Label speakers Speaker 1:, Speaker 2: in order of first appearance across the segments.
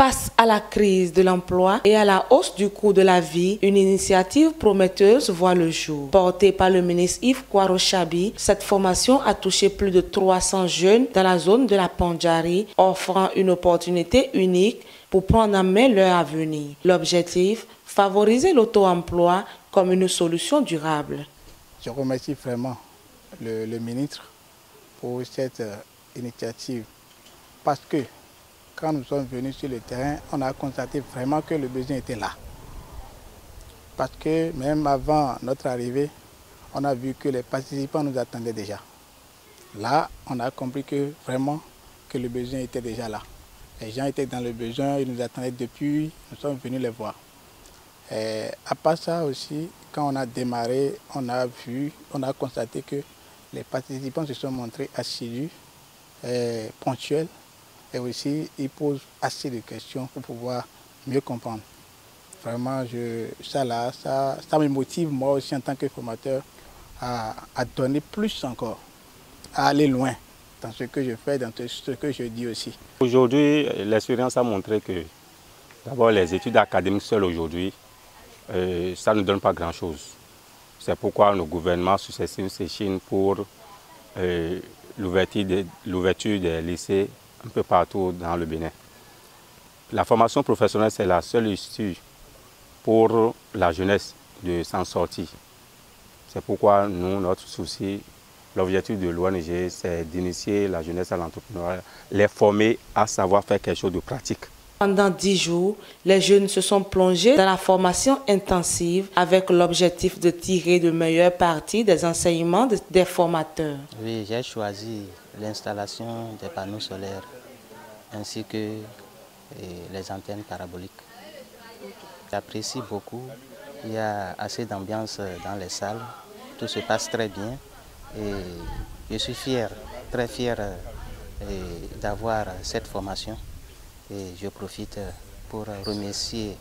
Speaker 1: Face à la crise de l'emploi et à la hausse du coût de la vie, une initiative prometteuse voit le jour. Portée par le ministre Yves Kouarochabi, cette formation a touché plus de 300 jeunes dans la zone de la Pandjari, offrant une opportunité unique pour prendre en main leur avenir. L'objectif, favoriser l'auto-emploi comme une solution durable.
Speaker 2: Je remercie vraiment le ministre pour cette initiative parce que quand nous sommes venus sur le terrain, on a constaté vraiment que le besoin était là. Parce que même avant notre arrivée, on a vu que les participants nous attendaient déjà. Là, on a compris que vraiment que le besoin était déjà là. Les gens étaient dans le besoin, ils nous attendaient depuis, nous sommes venus les voir. Et à part ça aussi, quand on a démarré, on a constaté que les participants se sont montrés assidus, ponctuels, et aussi ils posent assez de questions pour pouvoir mieux comprendre. Vraiment, ça me motive moi aussi en tant que formateur à donner plus encore, à aller loin dans ce que je fais, dans ce que je dis aussi.
Speaker 3: Aujourd'hui, l'expérience a montré que d'abord les études académiques seules aujourd'hui, ça ne donne pas grand-chose. C'est pourquoi nos gouvernements successifs s'échinent pour l'ouverture des lycées un peu partout dans le Bénin. La formation professionnelle, c'est la seule issue pour la jeunesse de s'en sortir. C'est pourquoi nous, notre souci, l'objectif de l'ONG, c'est d'initier la jeunesse à l'entrepreneuriat, les former à savoir faire quelque chose de pratique.
Speaker 1: Pendant 10 jours, les jeunes se sont plongés dans la formation intensive avec l'objectif de tirer de meilleures parties des enseignements des formateurs.
Speaker 4: Oui, j'ai choisi l'installation des panneaux solaires ainsi que les antennes paraboliques. J'apprécie beaucoup, il y a assez d'ambiance dans les salles, tout se passe très bien et je suis fier, très fier d'avoir cette formation. Et je profite pour remercier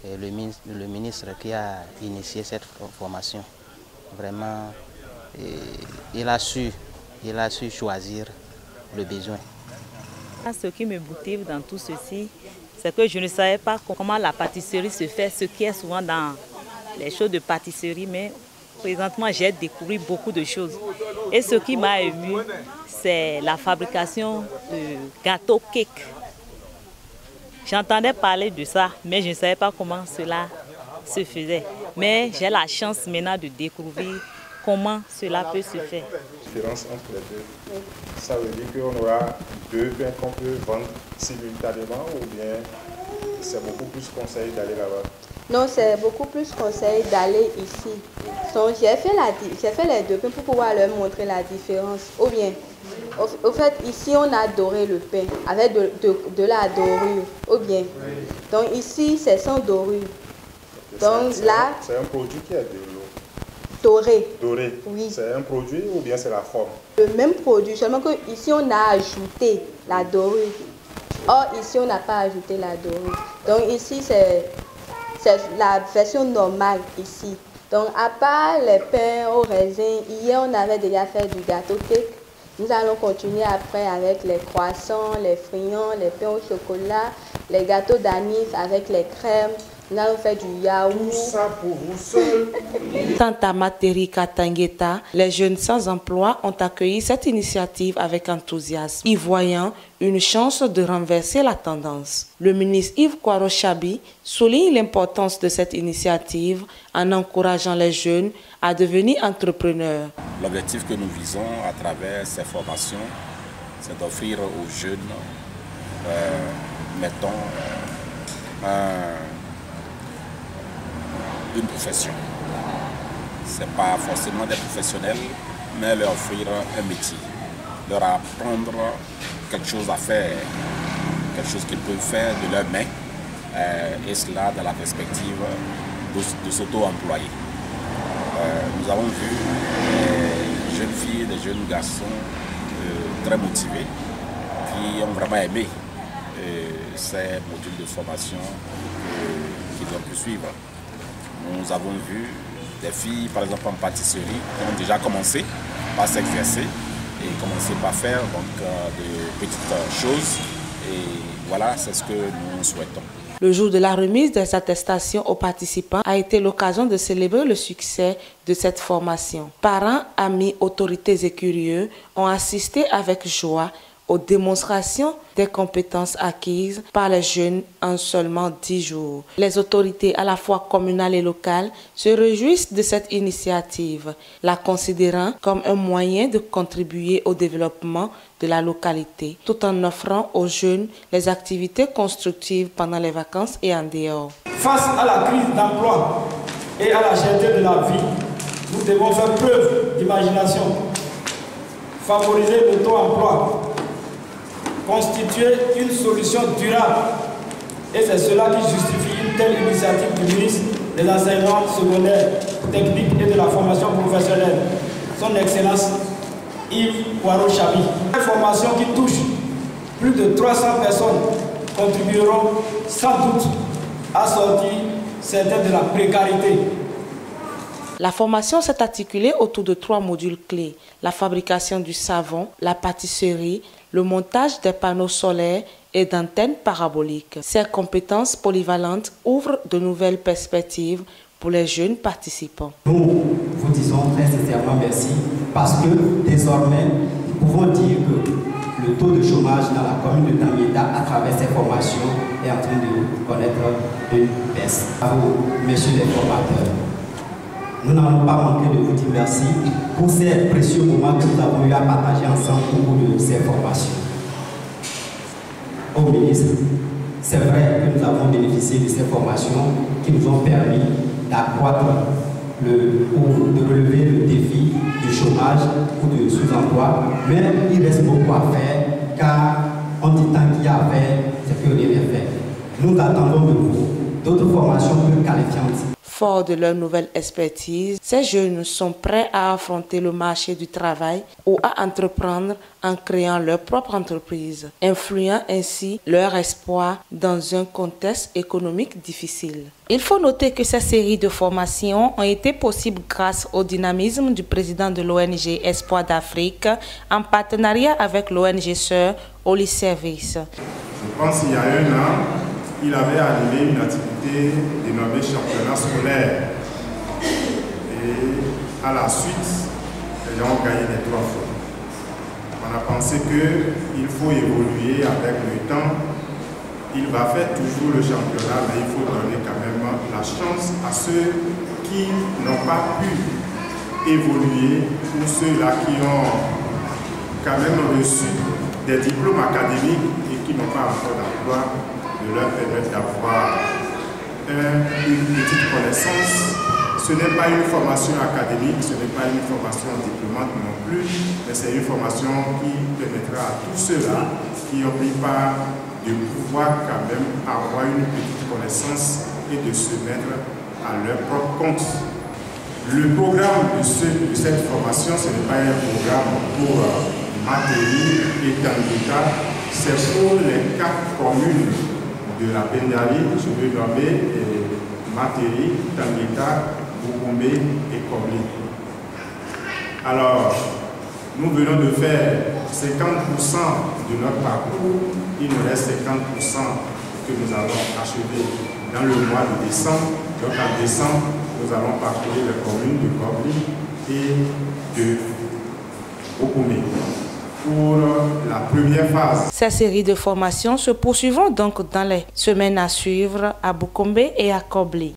Speaker 4: le ministre qui a initié cette formation. Vraiment, il a su choisir le besoin.
Speaker 5: Ce qui me motive dans tout ceci, c'est que je ne savais pas comment la pâtisserie se fait, ce qui est souvent dans les choses de pâtisserie, mais présentement j'ai découvert beaucoup de choses. Et ce qui m'a ému, c'est la fabrication de gâteaux cake. J'entendais parler de ça, mais je ne savais pas comment cela se faisait. Mais j'ai la chance maintenant de découvrir comment cela peut se faire.
Speaker 6: La différence entre les deux, ça veut dire qu'on aura deux pains qu'on peut vendre simultanément ou bien c'est beaucoup plus conseillé d'aller là-bas?
Speaker 7: Non, c'est beaucoup plus conseillé d'aller ici. Donc j'ai fait les deux pains pour pouvoir leur montrer la différence. Ou bien, au fait, ici on a doré le pain avec de la dorure. Ou bien, donc ici c'est sans dorure. Donc là,
Speaker 6: c'est un produit qui est
Speaker 7: doré.
Speaker 6: Doré.
Speaker 7: Oui.
Speaker 6: C'est un produit ou bien c'est la forme?
Speaker 7: Le même produit, seulement que ici on a ajouté la dorure. Or ici on n'a pas ajouté la dorure. Donc ici c'est la version normale ici. Donc à part les pains au raisin, hier on avait déjà fait du gâteau cake. Nous allons continuer après avec les croissants, les friands, les pains au chocolat, les gâteaux d'anis avec les crèmes. Nous allons faire du yaourt.
Speaker 6: Tout ça pour vous seul.
Speaker 1: Quant à Materika Tangueta, les jeunes sans emploi ont accueilli cette initiative avec enthousiasme, y voyant une chance de renverser la tendance. Le ministre Yves Kouarochabi souligne l'importance de cette initiative en encourageant les jeunes à devenir entrepreneurs.
Speaker 8: L'objectif que nous visons à travers ces formations, c'est d'offrir aux jeunes, une profession. Ce n'est pas forcément des professionnels, mais leur offrir un métier, leur apprendre quelque chose à faire, quelque chose qu'ils peuvent faire de leurs mains, et cela dans la perspective de s'auto-employer. Nous avons vu des jeunes filles et des jeunes garçons très motivés qui ont vraiment aimé ces modules de formation qu'ils doivent poursuivre. Nous avons vu des filles, par exemple en pâtisserie, qui ont déjà commencé par s'exercer et commencer par faire donc, de petites choses. Et Voilà, c'est ce que nous souhaitons.
Speaker 1: Le jour de la remise des attestations aux participants a été l'occasion de célébrer le succès de cette formation. Parents, amis, autorités et curieux ont assisté avec joie aux démonstrations des compétences acquises par les jeunes en seulement 10 jours. Les autorités à la fois communales et locales se réjouissent de cette initiative, la considérant comme un moyen de contribuer au développement de la localité, tout en offrant aux jeunes les activités constructives pendant les vacances et en dehors.
Speaker 9: Face à la crise d'emploi et à la cherté de la vie, nous devons faire preuve d'imagination, favoriser l'auto-emploi, constituer une solution durable. Et c'est cela qui justifie une telle initiative du ministre des enseignements secondaires, techniques et de la formation professionnelle, son Excellence Yves Kwaro-Chabi. Une formation qui touche plus de 300 personnes contribueront sans doute à sortir certains de la précarité.
Speaker 1: La formation s'est articulée autour de 3 modules clés: la fabrication du savon, la pâtisserie, le montage des panneaux solaires et d'antennes paraboliques. Ces compétences polyvalentes ouvrent de nouvelles perspectives pour les jeunes participants.
Speaker 10: Nous vous disons très sincèrement merci parce que désormais, nous pouvons dire que le taux de chômage dans la commune de Tanguéta à travers ces formations est en train de connaître une baisse. Bravo, messieurs les formateurs. Nous n'allons pas manquer de vous dire merci pour ces précieux moments que nous avons eu à partager ensemble au cours de ces formations. Au ministre, c'est vrai que nous avons bénéficié de ces formations qui nous ont permis d'accroître ou de relever le défi du chômage ou du sous-emploi, mais il reste beaucoup à faire car on dit tant qu'il y a à faire, c'est que rien n'est fait. Nous attendons de vous d'autres formations plus qualifiantes.
Speaker 1: Forts de leur nouvelle expertise, ces jeunes sont prêts à affronter le marché du travail ou à entreprendre en créant leur propre entreprise, influant ainsi leur espoir dans un contexte économique difficile. Il faut noter que ces séries de formations ont été possibles grâce au dynamisme du président de l'ONG Espoir d'Afrique en partenariat avec l'ONG Sœur Holy Service.
Speaker 6: Je pense qu'il y a 1 an, il avait animé une activité dénommée championnat scolaire. Et à la suite, les gens ont gagné des 3 fois. On a pensé qu'il faut évoluer avec le temps. Il va faire toujours le championnat, mais il faut donner quand même la chance à ceux qui n'ont pas pu évoluer ou ceux-là qui ont quand même reçu des diplômes académiques et qui n'ont pas encore d'emploi, de leur permettre d'avoir une petite connaissance. Ce n'est pas une formation académique, ce n'est pas une formation diplômante non plus, mais c'est une formation qui permettra à tous ceux-là qui ont pris part de pouvoir quand même avoir une petite connaissance et de se mettre à leur propre compte. Le programme de cette formation, ce n'est pas un programme pour Matéri et Tanguéta, c'est pour les 4 communes de la Pendari, je vais nommer Matéri, Tanguéta, Boukoumé et Kobli. Alors, nous venons de faire 50% de notre parcours, il nous reste 50% que nous allons achever dans le mois de décembre. Donc en décembre, nous allons parcourir les communes de Kobli et de Boukoumé pour la première phase.
Speaker 1: Ces séries de formations se poursuivront donc dans les semaines à suivre à Boukoumé et à Kobli.